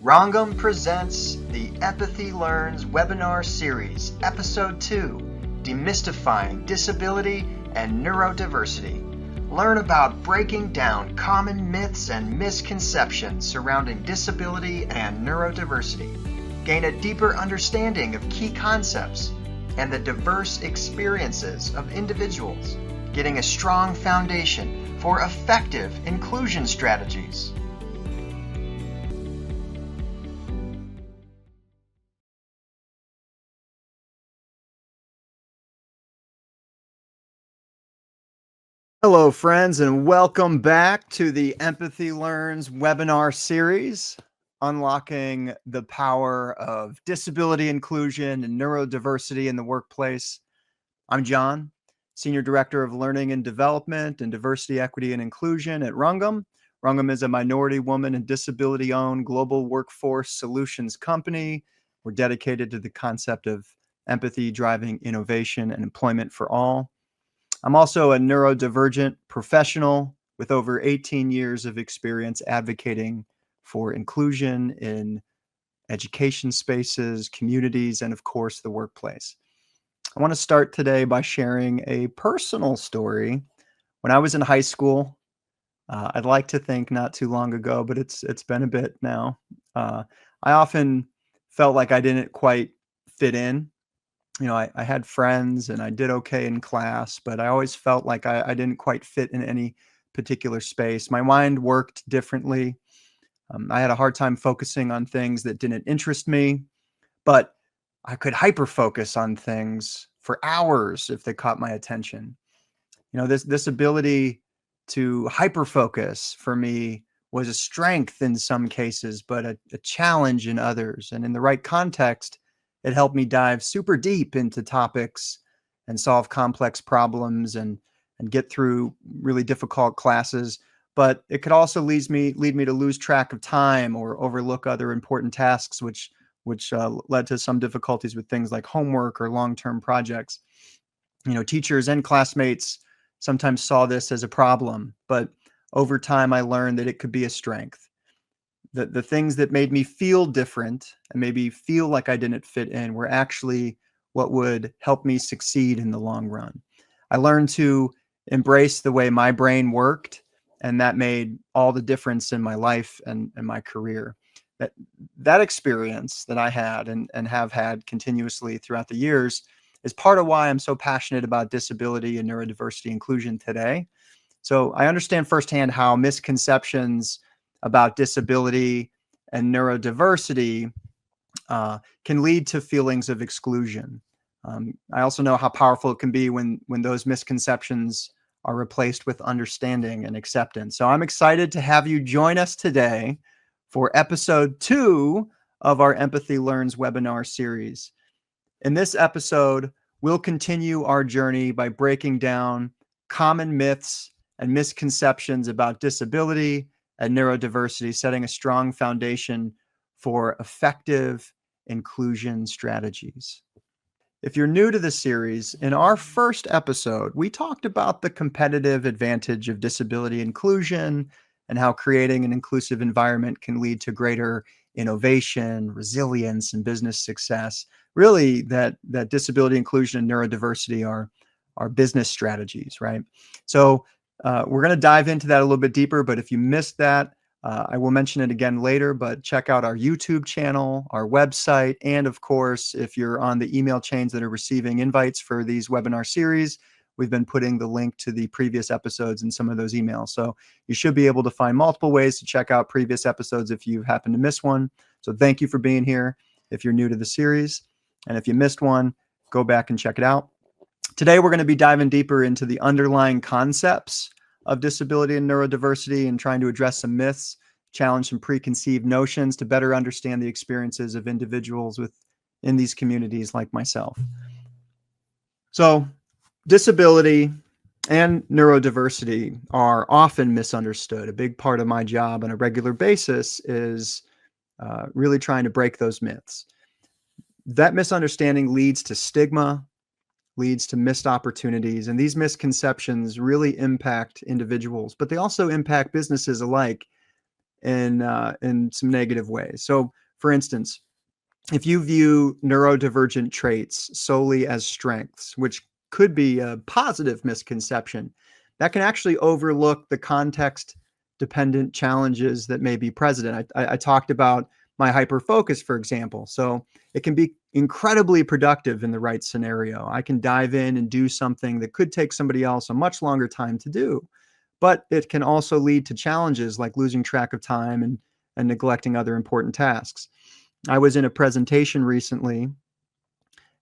Rangam presents the EmpathyLearns webinar series, Episode 2, Demystifying Disability and Neurodiversity. Learn about breaking down common myths and misconceptions surrounding disability and neurodiversity. Gain a deeper understanding of key concepts and the diverse experiences of individuals, getting a strong foundation for effective inclusion strategies. Hello, friends, and welcome back to the EmpathyLearns webinar series, Unlocking the Power of Disability Inclusion and Neurodiversity in the Workplace. I'm John, Senior Director of Learning and Development and Diversity, Equity, and Inclusion at Rangam. Rangam is a minority woman and disability-owned global workforce solutions company. We're dedicated to the concept of empathy driving innovation and employment for all. I'm also a neurodivergent professional with over 18 years of experience advocating for inclusion in education spaces, communities, and of course, the workplace. I want to start today by sharing a personal story. When I was in high school, I'd like to think not too long ago, but it's been a bit now. I often felt like I didn't quite fit in. I had friends and I did okay in class, but I always felt like I didn't quite fit in any particular space. My mind worked differently. I had a hard time focusing on things that didn't interest me, but I could hyper focus on things for hours if they caught my attention. This ability to hyper focus for me was a strength in some cases, but a challenge in others. And in the right context, it helped me dive super deep into topics and solve complex problems and get through really difficult classes. But it could also lead me to lose track of time or overlook other important tasks, which led to some difficulties with things like homework or long-term projects. Teachers and classmates sometimes saw this as a problem, but over time I learned that it could be a strength. The things that made me feel different and maybe feel like I didn't fit in were actually what would help me succeed in the long run. I learned to embrace the way my brain worked, and that made all the difference in my life and my career. That experience that I had and have had continuously throughout the years is part of why I'm so passionate about disability and neurodiversity inclusion today. So I understand firsthand how misconceptions about disability and neurodiversity can lead to feelings of exclusion. I also know how powerful it can be when those misconceptions are replaced with understanding and acceptance. So I'm excited to have you join us today for episode 2 of our EmpathyLearns webinar series. In this episode, we'll continue our journey by breaking down common myths and misconceptions about disability and neurodiversity, setting a strong foundation for effective inclusion strategies. If you're new to the series, in our first episode, we talked about the competitive advantage of disability inclusion and how creating an inclusive environment can lead to greater innovation, resilience, and business success. Really, that disability inclusion and neurodiversity are business strategies, right? So we're going to dive into that a little bit deeper, but if you missed that, I will mention it again later, but check out our YouTube channel, our website, and of course, if you're on the email chains that are receiving invites for these webinar series, we've been putting the link to the previous episodes in some of those emails. So you should be able to find multiple ways to check out previous episodes if you happen to miss one. So thank you for being here if you're new to the series. And if you missed one, go back and check it out. Today, we're going to be diving deeper into the underlying concepts of disability and neurodiversity and trying to address some myths, challenge some preconceived notions to better understand the experiences of individuals within these communities like myself. So disability and neurodiversity are often misunderstood. A big part of my job on a regular basis is really trying to break those myths. That misunderstanding leads to stigma, leads to missed opportunities. And these misconceptions really impact individuals, but they also impact businesses alike in some negative ways. So, for instance, if you view neurodivergent traits solely as strengths, which could be a positive misconception, that can actually overlook the context dependent challenges that may be present. I talked about my hyper focus, for example. So it can be incredibly productive in the right scenario. I can dive in and do something that could take somebody else a much longer time to do. But it can also lead to challenges like losing track of time and neglecting other important tasks. I was in a presentation recently,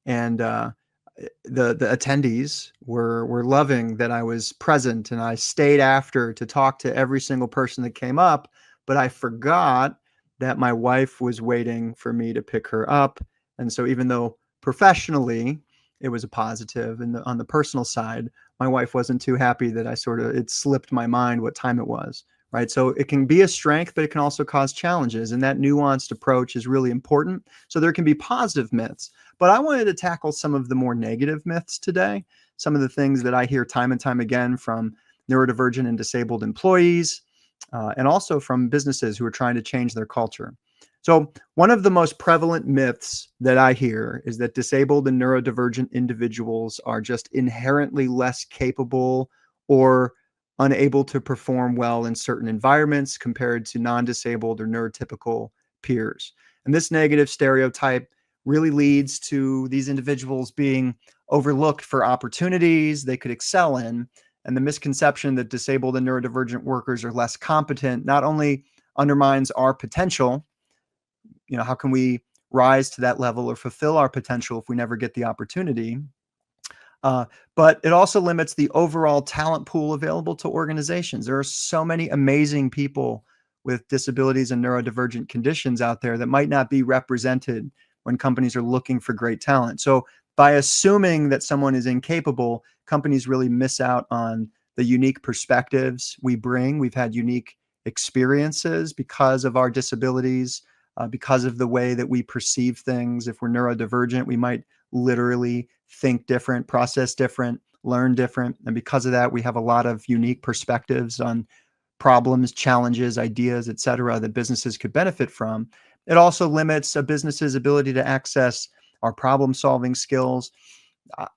and the attendees were loving that I was present, and I stayed after to talk to every single person that came up. But I forgot that my wife was waiting for me to pick her up, and so even though professionally it was a positive, and on the personal side, my wife wasn't too happy that it slipped my mind what time it was. Right. So it can be a strength, but it can also cause challenges. And that nuanced approach is really important. So there can be positive myths, but I wanted to tackle some of the more negative myths today, some of the things that I hear time and time again from neurodivergent and disabled employees, and also from businesses who are trying to change their culture. So, one of the most prevalent myths that I hear is that disabled and neurodivergent individuals are just inherently less capable or unable to perform well in certain environments compared to non disabled or neurotypical peers. And this negative stereotype really leads to these individuals being overlooked for opportunities they could excel in. And the misconception that disabled and neurodivergent workers are less competent not only undermines our potential. How can we rise to that level or fulfill our potential if we never get the opportunity? Uh, but it also limits the overall talent pool available to organizations. There are so many amazing people with disabilities and neurodivergent conditions out there that might not be represented when companies are looking for great talent. So by assuming that someone is incapable, companies really miss out on the unique perspectives we bring. We've had unique experiences because of our disabilities, because of the way that we perceive things. If we're neurodivergent, we might literally think different, process different, learn different. And because of that, we have a lot of unique perspectives on problems, challenges, ideas, et cetera, that businesses could benefit from. It also limits a business's ability to access our problem solving skills.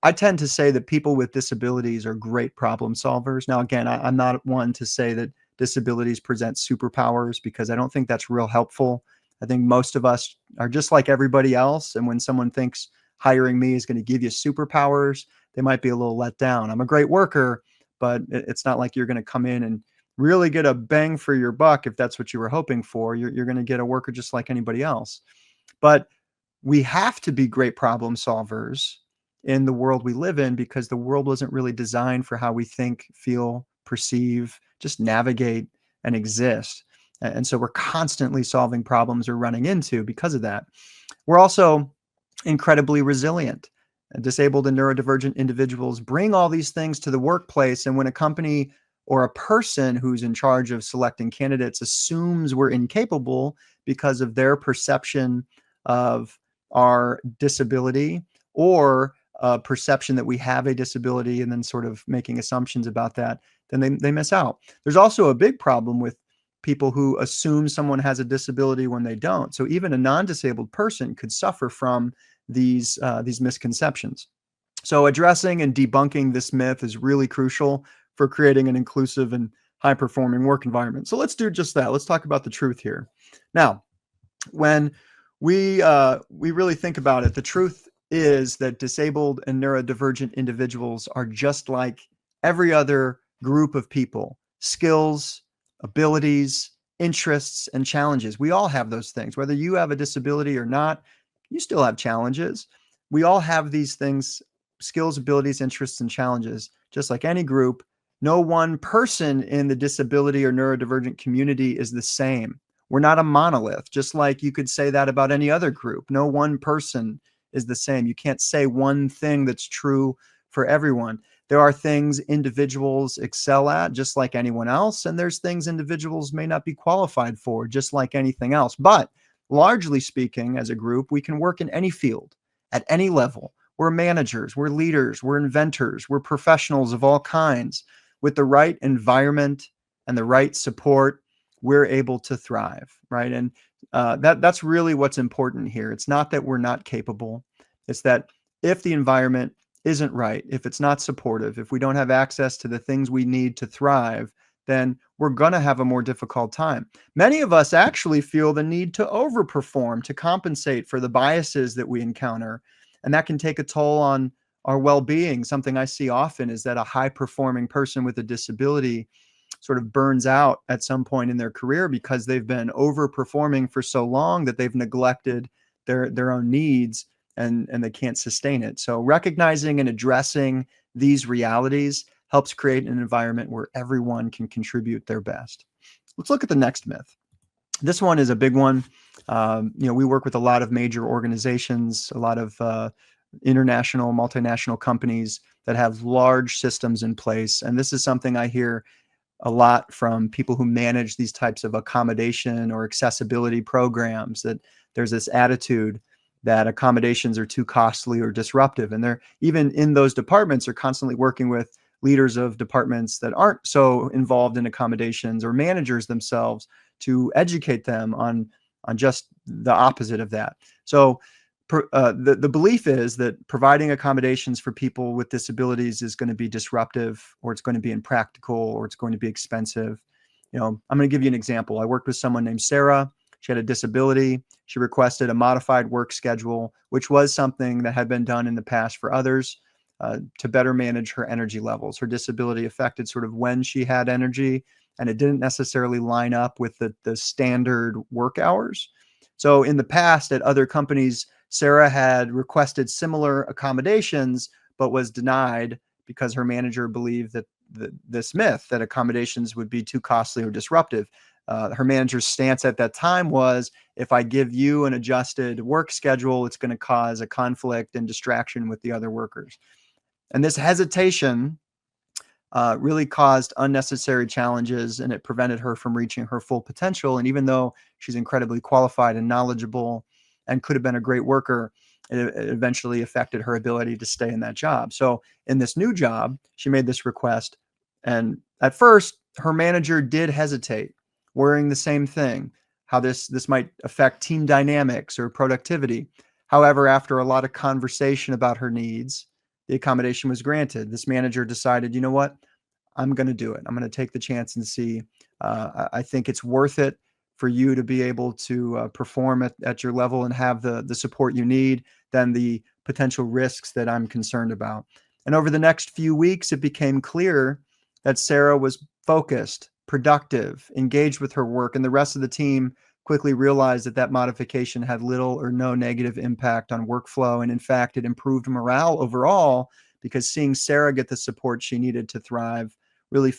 I tend to say that people with disabilities are great problem solvers. Now, again, I'm not one to say that disabilities present superpowers because I don't think that's real helpful. I think most of us are just like everybody else. And when someone thinks hiring me is going to give you superpowers, they might be a little let down. I'm a great worker, but it's not like you're going to come in and really get a bang for your buck if that's what you were hoping for. You're going to get a worker just like anybody else. But we have to be great problem solvers in the world we live in because the world wasn't really designed for how we think, feel, perceive, just navigate and exist. And so we're constantly solving problems we're running into because of that. We're also incredibly resilient. Disabled and neurodivergent individuals bring all these things to the workplace. And when a company or a person who's in charge of selecting candidates assumes we're incapable because of their perception of our disability or a perception that we have a disability and then sort of making assumptions about that, then they miss out. There's also a big problem with people who assume someone has a disability when they don't. So even a non-disabled person could suffer from these misconceptions. So addressing and debunking this myth is really crucial for creating an inclusive and high-performing work environment. So let's do just that. Let's talk about the truth here. Now, when we really think about it, the truth is that disabled and neurodivergent individuals are just like every other group of people. Skills, abilities, interests, and challenges. We all have those things. Whether you have a disability or not, you still have challenges. We all have these things: skills, abilities, interests, and challenges, just like any group. No one person in the disability or neurodivergent community is the same. We're not a monolith, just like you could say that about any other group. No one person is the same. You can't say one thing that's true for everyone. There are things individuals excel at, just like anyone else, and there's things individuals may not be qualified for, just like anything else. But largely speaking, as a group, we can work in any field, at any level. We're managers, we're leaders, we're inventors, we're professionals of all kinds. With the right environment and the right support, we're able to thrive, right? And that's really what's important here. It's not that we're not capable. It's that if the environment isn't right, if it's not supportive, if we don't have access to the things we need to thrive, then we're going to have a more difficult time. Many of us actually feel the need to overperform to compensate for the biases that we encounter. And that can take a toll on our well being. Something I see often is that a high performing person with a disability sort of burns out at some point in their career because they've been overperforming for so long that they've neglected their own needs, and they can't sustain it. So recognizing and addressing these realities helps create an environment where everyone can contribute their best. Let's look at the next myth. This one is a big one. We work with a lot of major organizations, a lot of international, multinational companies that have large systems in place. And this is something I hear a lot from people who manage these types of accommodation or accessibility programs, that there's this attitude that accommodations are too costly or disruptive. And they're even in those departments are constantly working with leaders of departments that aren't so involved in accommodations, or managers themselves, to educate them on just the opposite of that. So the belief is that providing accommodations for people with disabilities is going to be disruptive, or it's going to be impractical, or it's going to be expensive. I'm going to give you an example. I worked with someone named Sarah. She had a disability. She requested a modified work schedule, which was something that had been done in the past for others, to better manage her energy levels. Her disability affected sort of when she had energy, and it didn't necessarily line up with the standard work hours. So in the past at other companies, Sarah had requested similar accommodations, but was denied because her manager believed that this myth that accommodations would be too costly or disruptive. Her manager's stance at that time was, if I give you an adjusted work schedule, it's going to cause a conflict and distraction with the other workers. And this hesitation really caused unnecessary challenges, and it prevented her from reaching her full potential. And even though she's incredibly qualified and knowledgeable and could have been a great worker, it eventually affected her ability to stay in that job. So in this new job, she made this request. And at first, her manager did hesitate, worrying the same thing, how this might affect team dynamics or productivity. However, after a lot of conversation about her needs, the accommodation was granted. This manager decided, you know what? I'm going to do it. I'm going to take the chance and see. I think it's worth it for you to be able to perform at your level and have the support you need than the potential risks that I'm concerned about. And over the next few weeks, it became clear that Sarah was focused, productive, engaged with her work, and the rest of the team quickly realized that that modification had little or no negative impact on workflow. And in fact, it improved morale overall, because seeing Sarah get the support she needed to thrive really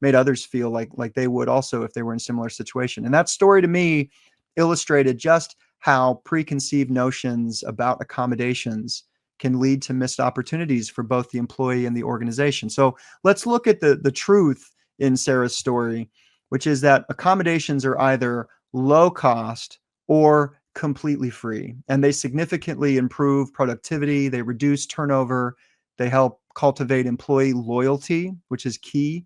made others feel like they would also if they were in a similar situation. And that story to me illustrated just how preconceived notions about accommodations can lead to missed opportunities for both the employee and the organization. So let's look at the truth in Sarah's story, which is that accommodations are either low cost or completely free, and they significantly improve productivity, they reduce turnover, they help cultivate employee loyalty, which is key.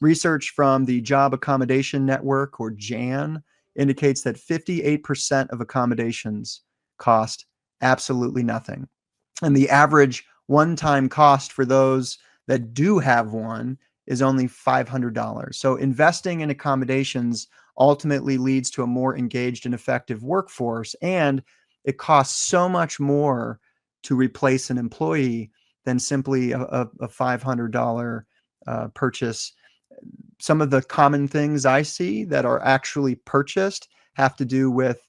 Research from the Job Accommodation Network, or JAN, indicates that 58% of accommodations cost absolutely nothing. And the average one-time cost for those that do have one is only $500. So investing in accommodations ultimately leads to a more engaged and effective workforce, and it costs so much more to replace an employee than simply a $500 purchase. Some of the common things I see that are actually purchased have to do with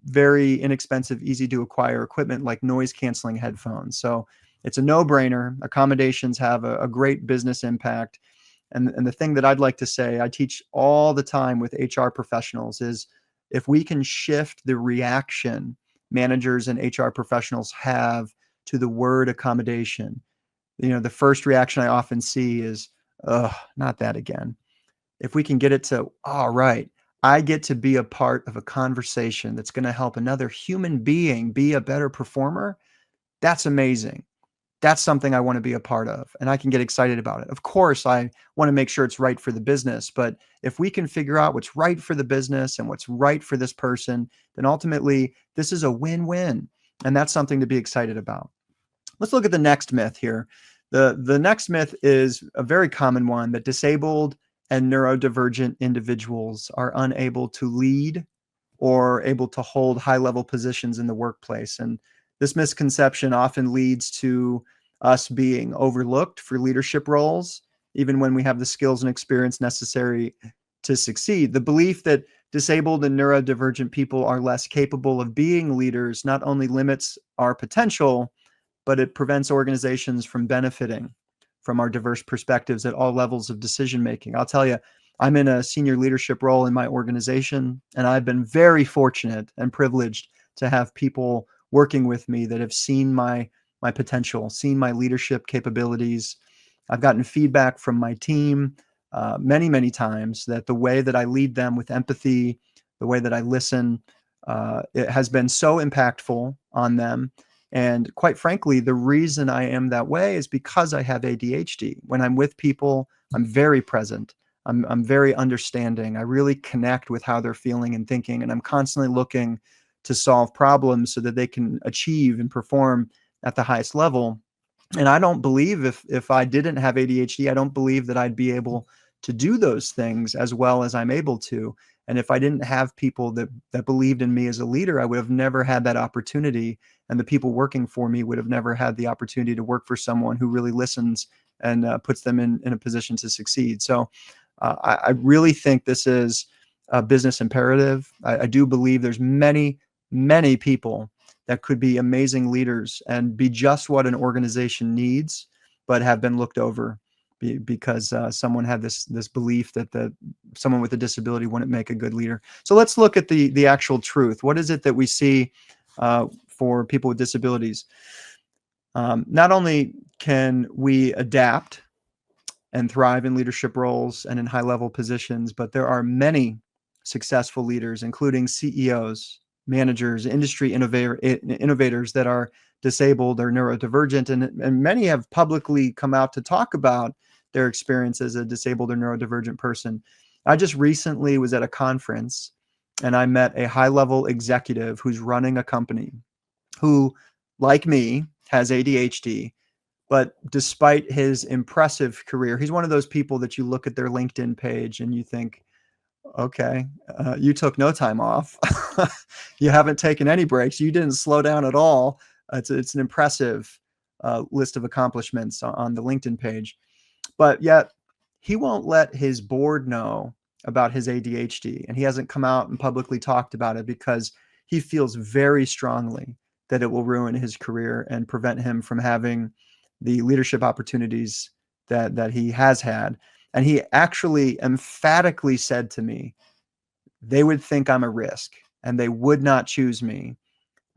very inexpensive, easy to acquire equipment like noise canceling headphones. So it's a no-brainer. Accommodations have a great business impact. And the thing that I'd like to say, I teach all the time with HR professionals, is if we can shift the reaction managers and HR professionals have to the word accommodation, the first reaction I often see is, "Ugh, not that again." If we can get it to, all right, I get to be a part of a conversation that's going to help another human being be a better performer, that's amazing. that's something I want to be a part of, and I can get excited about it. Of course, I want to make sure it's right for the business, but if we can figure out what's right for the business and what's right for this person, then ultimately this is a win-win, and that's something to be excited about. Let's look at the next myth here. The next myth is a very common one, that disabled and neurodivergent individuals are unable to lead or able to hold high-level positions in the workplace. And this misconception often leads to us being overlooked for leadership roles, even when we have the skills and experience necessary to succeed. The belief that disabled and neurodivergent people are less capable of being leaders not only limits our potential, but it prevents organizations from benefiting from our diverse perspectives at all levels of decision making. I'll tell you, I'm in a senior leadership role in my organization, and I've been very fortunate and privileged to have people working with me that have seen my potential, seen my leadership capabilities. I've gotten feedback from my team many times that the way that I lead them with empathy, the way that I listen, it has been so impactful on them. And quite frankly, the reason I am that way is because I have ADHD. When I'm with people, I'm very present. I'm very understanding. I really connect with how they're feeling and thinking, and I'm constantly looking to solve problems so that they can achieve and perform at the highest level. And I don't believe, if I didn't have ADHD, I don't believe that I'd be able to do those things as well as I'm able to. And if I didn't have people that believed in me as a leader, I would have never had that opportunity. And the people working for me would have never had the opportunity to work for someone who really listens and puts them in a position to succeed. So I really think this is a business imperative. I do believe there's many people that could be amazing leaders and be just what an organization needs, but have been looked over because someone had this belief that someone with a disability wouldn't make a good leader. So let's look at the actual truth. What is it that we see for people with disabilities? Not only can we adapt and thrive in leadership roles and in high level positions, but there are many successful leaders, including CEOs, managers, industry innovators that are disabled or neurodivergent. And many have publicly come out to talk about their experience as a disabled or neurodivergent person. I just recently was at a conference and I met a high level executive who's running a company who, like me, has ADHD. But despite his impressive career, he's one of those people that you look at their LinkedIn page and you think, okay, you took no time off. You haven't taken any breaks. You didn't slow down at all. It's an impressive list of accomplishments on the LinkedIn page. But yet he won't let his board know about his ADHD. And he hasn't come out and publicly talked about it because he feels very strongly that it will ruin his career and prevent him from having the leadership opportunities that he has had. And he actually emphatically said to me, they would think I'm a risk and they would not choose me.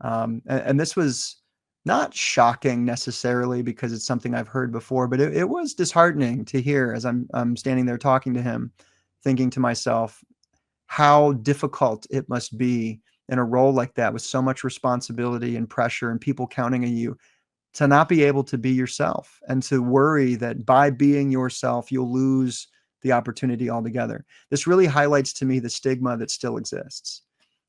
And this was not shocking necessarily because it's something I've heard before, but it was disheartening to hear as I'm standing there talking to him, thinking to myself how difficult it must be in a role like that with so much responsibility and pressure and people counting on you, to not be able to be yourself and to worry that by being yourself, you'll lose the opportunity altogether. This really highlights to me the stigma that still exists,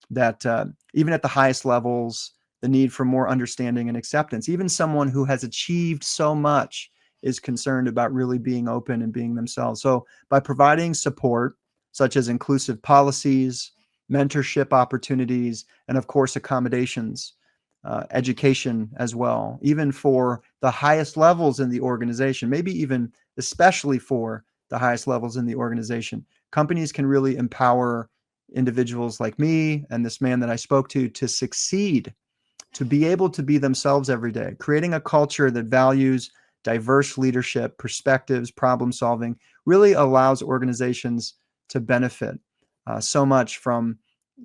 that even at the highest levels, the need for more understanding and acceptance. Even someone who has achieved so much is concerned about really being open and being themselves. So by providing support, such as inclusive policies, mentorship opportunities, and of course, accommodations, education as well, even for the highest levels in the organization, maybe even especially for the highest levels in the organization, companies can really empower individuals like me and this man that I spoke to succeed, to be able to be themselves every day, creating a culture that values diverse leadership, perspectives, problem solving, really allows organizations to benefit so much from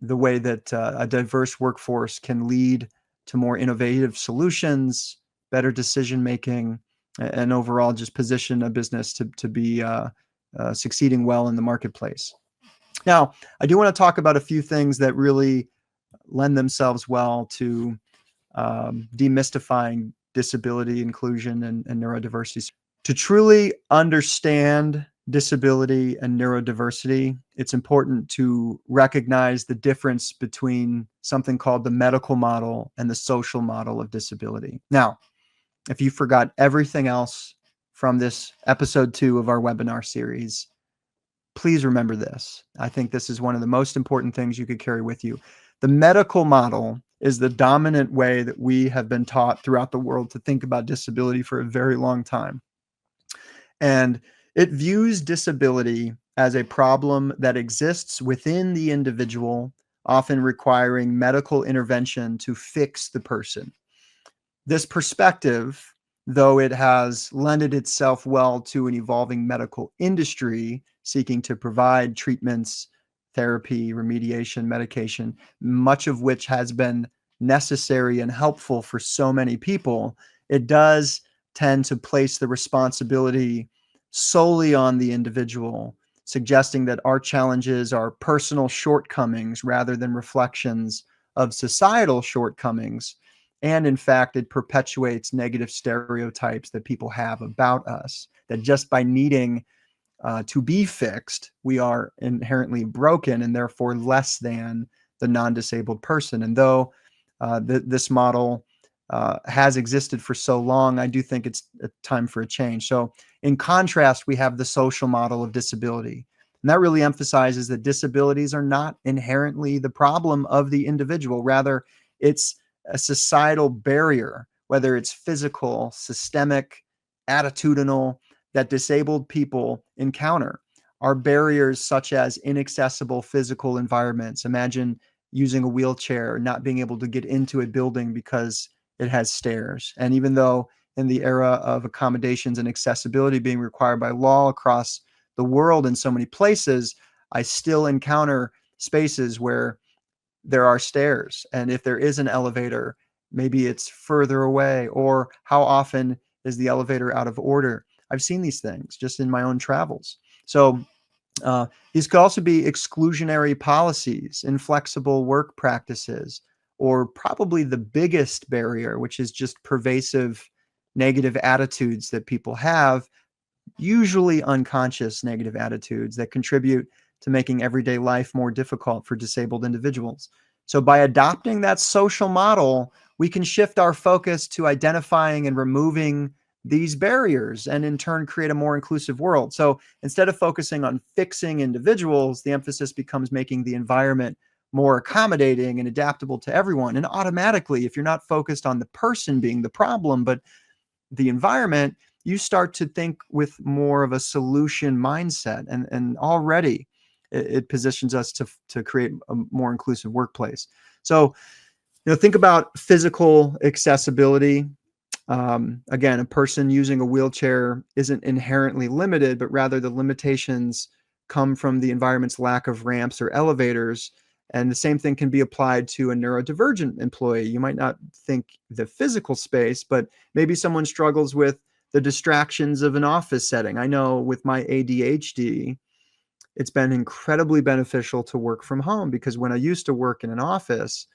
the way that a diverse workforce can lead to more innovative solutions, better decision making, and overall just position a business to be succeeding well in the marketplace. Now, I do want to talk about a few things that really lend themselves well to demystifying disability, inclusion, and neurodiversity. To truly understand disability and neurodiversity, it's important to recognize the difference between something called the medical model and the social model of disability. Now, if you forgot everything else from this episode 2 of our webinar series, please remember this. I think this is one of the most important things you could carry with you. The medical model is the dominant way that we have been taught throughout the world to think about disability for a very long time. And it views disability as a problem that exists within the individual, often requiring medical intervention to fix the person. This perspective, though it has lended itself well to an evolving medical industry seeking to provide treatments, therapy, remediation, medication, much of which has been necessary and helpful for so many people, it does tend to place the responsibility solely on the individual, suggesting that our challenges are personal shortcomings rather than reflections of societal shortcomings. And in fact, it perpetuates negative stereotypes that people have about us, that just by needing to be fixed, we are inherently broken and therefore less than the non-disabled person. And though this model has existed for so long, I do think it's a time for a change. So in contrast, we have the social model of disability. And that really emphasizes that disabilities are not inherently the problem of the individual. Rather, it's a societal barrier, whether it's physical, systemic, attitudinal, that disabled people encounter. Are barriers such as inaccessible physical environments. Imagine using a wheelchair, not being able to get into a building because it has stairs. And even though in the era of accommodations and accessibility being required by law across the world in so many places, I still encounter spaces where there are stairs. And if there is an elevator, maybe it's further away, or how often is the elevator out of order? I've seen these things just in my own travels. So these could also be exclusionary policies, inflexible work practices, or probably the biggest barrier, which is just pervasive negative attitudes that people have, usually unconscious negative attitudes that contribute to making everyday life more difficult for disabled individuals. So by adopting that social model, we can shift our focus to identifying and removing these barriers and in turn create a more inclusive world. So instead of focusing on fixing individuals, the emphasis becomes making the environment more accommodating and adaptable to everyone. And automatically, if you're not focused on the person being the problem, but the environment, you start to think with more of a solution mindset. And already it positions us to create a more inclusive workplace. So, think about physical accessibility. Again, a person using a wheelchair isn't inherently limited, but rather the limitations come from the environment's lack of ramps or elevators. And the same thing can be applied to a neurodivergent employee. You might not think the physical space, but maybe someone struggles with the distractions of an office setting. I know with my ADHD, it's been incredibly beneficial to work from home because when I used to work in an office,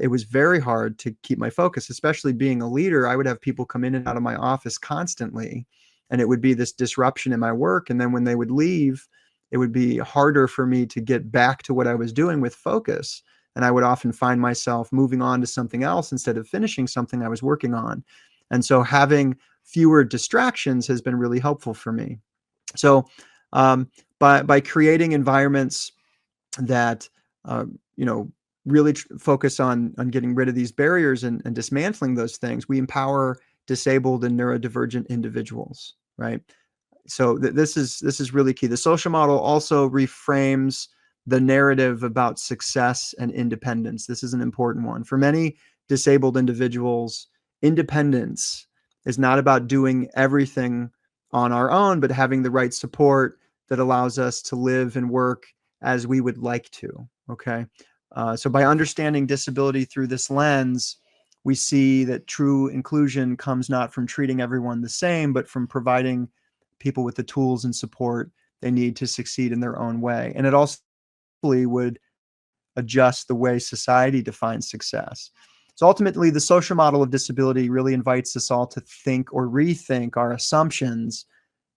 it was very hard to keep my focus, especially being a leader. I would have people come in and out of my office constantly, and it would be this disruption in my work. And then when they would leave, it would be harder for me to get back to what I was doing with focus. And I would often find myself moving on to something else instead of finishing something I was working on. And so having fewer distractions has been really helpful for me. So by creating environments that really focus on getting rid of these barriers and dismantling those things, we empower disabled and neurodivergent individuals, right? So this is really key. The social model also reframes the narrative about success and independence. This is an important one. For many disabled individuals, independence is not about doing everything on our own, but having the right support that allows us to live and work as we would like to. Okay. So by understanding disability through this lens, we see that true inclusion comes not from treating everyone the same, but from providing people with the tools and support they need to succeed in their own way. And it also would adjust the way society defines success. So ultimately, the social model of disability really invites us all to think or rethink our assumptions,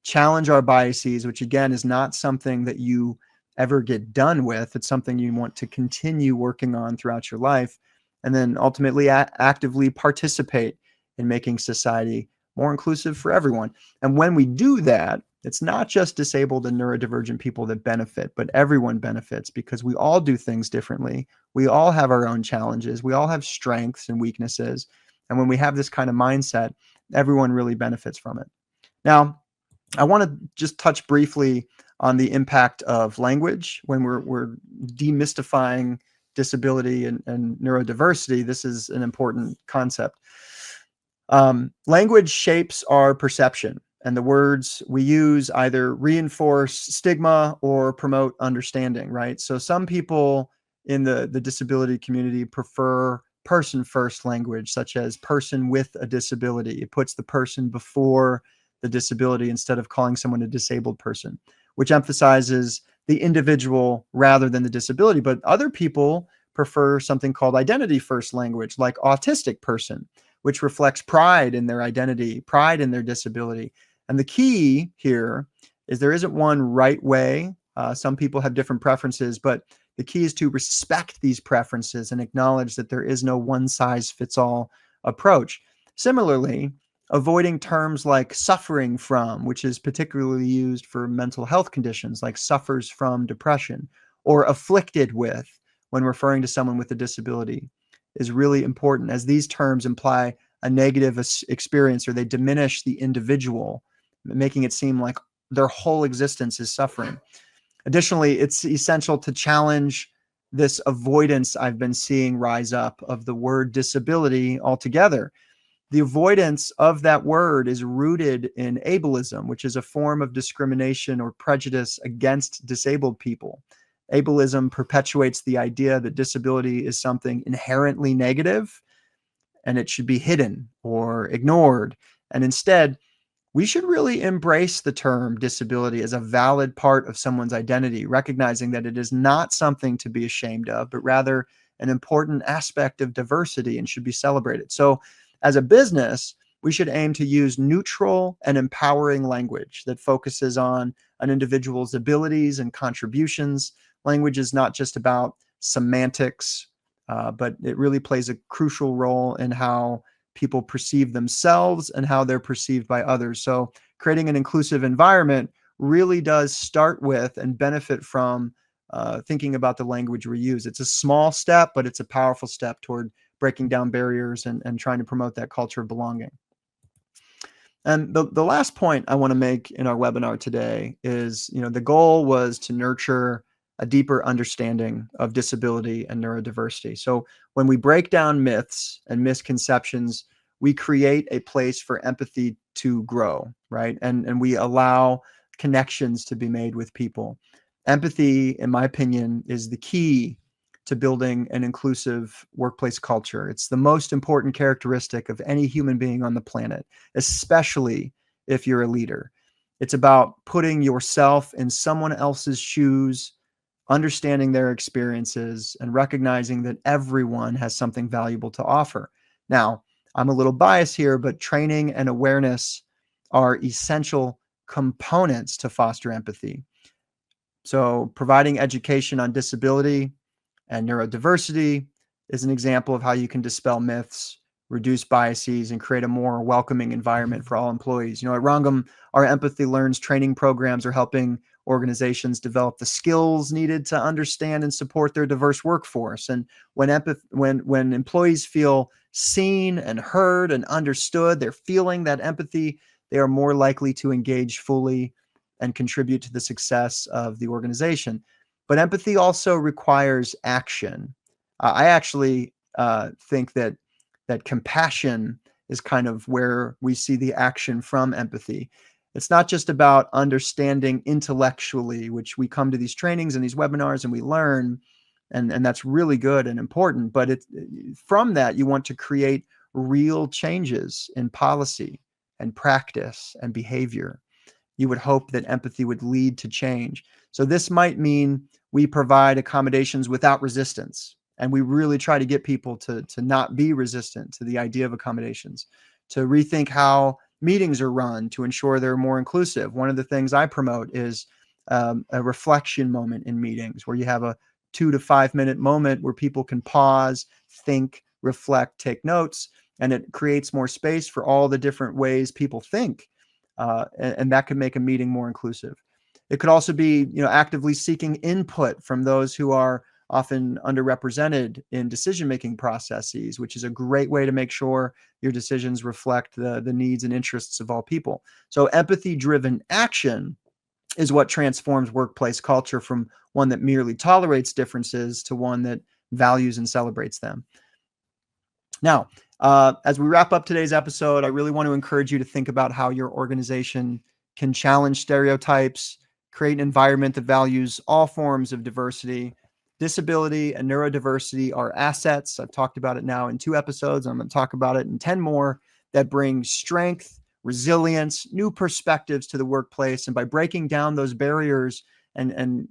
challenge our biases, which again is not something that you ever get done with. It's something you want to continue working on throughout your life, and then ultimately actively participate in making society more inclusive for everyone. And when we do that, it's not just disabled and neurodivergent people that benefit, but everyone benefits because we all do things differently. We all have our own challenges. We all have strengths and weaknesses. And when we have this kind of mindset, everyone really benefits from it. Now, I want to just touch briefly on the impact of language when we're demystifying disability and neurodiversity. This is an important concept. Language shapes our perception, and the words we use either reinforce stigma or promote understanding, right? So some people in the disability community prefer person first language, such as person with a disability. It puts the person before the disability instead of calling someone a disabled person, which emphasizes the individual rather than the disability. But other people prefer something called identity first language, like autistic person, which reflects pride in their identity, pride in their disability. And the key here is there isn't one right way. Some people have different preferences, but the key is to respect these preferences and acknowledge that there is no one size fits all approach. Similarly, avoiding terms like suffering from, which is particularly used for mental health conditions like suffers from depression, or afflicted with when referring to someone with a disability, is really important, as these terms imply a negative experience or they diminish the individual, making it seem like their whole existence is suffering. Additionally, it's essential to challenge this avoidance I've been seeing rise up of the word disability altogether. The avoidance of that word is rooted in ableism, which is a form of discrimination or prejudice against disabled people. Ableism perpetuates the idea that disability is something inherently negative and it should be hidden or ignored. And instead, we should really embrace the term disability as a valid part of someone's identity, recognizing that it is not something to be ashamed of, but rather an important aspect of diversity and should be celebrated. So, as a business, we should aim to use neutral and empowering language that focuses on an individual's abilities and contributions. Language is not just about semantics, but it really plays a crucial role in how people perceive themselves and how they're perceived by others. So creating an inclusive environment really does start with and benefit from thinking about the language we use. It's a small step, but it's a powerful step toward breaking down barriers and trying to promote that culture of belonging. And the last point I want to make in our webinar today is, the goal was to nurture a deeper understanding of disability and neurodiversity. So when we break down myths and misconceptions, we create a place for empathy to grow, right? And we allow connections to be made with people. Empathy, in my opinion, is the key to building an inclusive workplace culture. It's the most important characteristic of any human being on the planet, especially if you're a leader. It's about putting yourself in someone else's shoes, understanding their experiences, and recognizing that everyone has something valuable to offer. Now, I'm a little biased here, but training and awareness are essential components to foster empathy. So providing education on disability and neurodiversity is an example of how you can dispel myths, reduce biases, and create a more welcoming environment for all employees. At Rangam, our EmpathyLearns training programs are helping organizations develop the skills needed to understand and support their diverse workforce. And when employees feel seen and heard and understood, they're feeling that empathy, they are more likely to engage fully and contribute to the success of the organization. But empathy also requires action. I actually think that compassion is kind of where we see the action from empathy. It's not just about understanding intellectually, which we come to these trainings and these webinars and we learn, and that's really good and important. But from that, you want to create real changes in policy and practice and behavior. You would hope that empathy would lead to change. So this might mean we provide accommodations without resistance, And we really try to get people to not be resistant to the idea of accommodations, to rethink how meetings are run to ensure they're more inclusive. One of the things I promote is a reflection moment in meetings where you have a 2 to 5 minute moment where people can pause, think, reflect, take notes, and it creates more space for all the different ways people think. And that can make a meeting more inclusive. It could also be, actively seeking input from those who are often underrepresented in decision-making processes, which is a great way to make sure your decisions reflect the needs and interests of all people. So empathy-driven action is what transforms workplace culture from one that merely tolerates differences to one that values and celebrates them. Now, as we wrap up today's episode, I really want to encourage you to think about how your organization can challenge stereotypes, create an environment that values all forms of diversity. Disability and neurodiversity are assets. I've talked about it now in 2 episodes. I'm going to talk about it in 10 more that bring strength, resilience, new perspectives to the workplace. And by breaking down those barriers and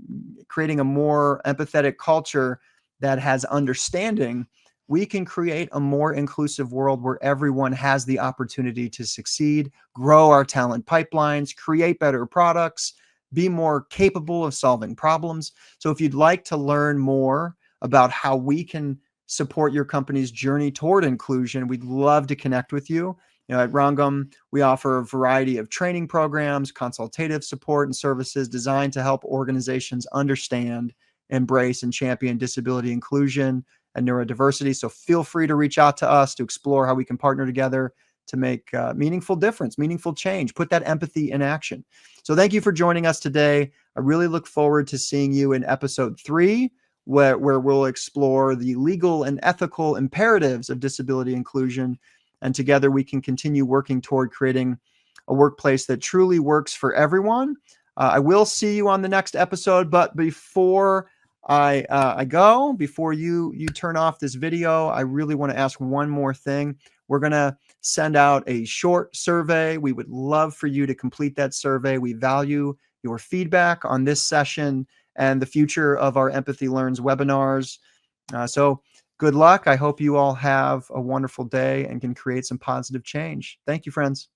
creating a more empathetic culture that has understanding, we can create a more inclusive world where everyone has the opportunity to succeed, grow our talent pipelines, create better products, be more capable of solving problems. So if you'd like to learn more about how we can support your company's journey toward inclusion, we'd love to connect with you. At Rangam, we offer a variety of training programs, consultative support, and services designed to help organizations understand, embrace, and champion disability inclusion and neurodiversity. So feel free to reach out to us to explore how we can partner together to make meaningful difference, meaningful change, put that empathy in action. So thank you for joining us today. I really look forward to seeing you in episode 3, where we'll explore the legal and ethical imperatives of disability inclusion. And together we can continue working toward creating a workplace that truly works for everyone. I will see you on the next episode, but before before you turn off this video, I really want to ask one more thing. We're going to send out a short survey. We would love for you to complete that survey. We value your feedback on this session and the future of our EmpathyLearns webinars. So good luck. I hope you all have a wonderful day and can create some positive change. Thank you, friends.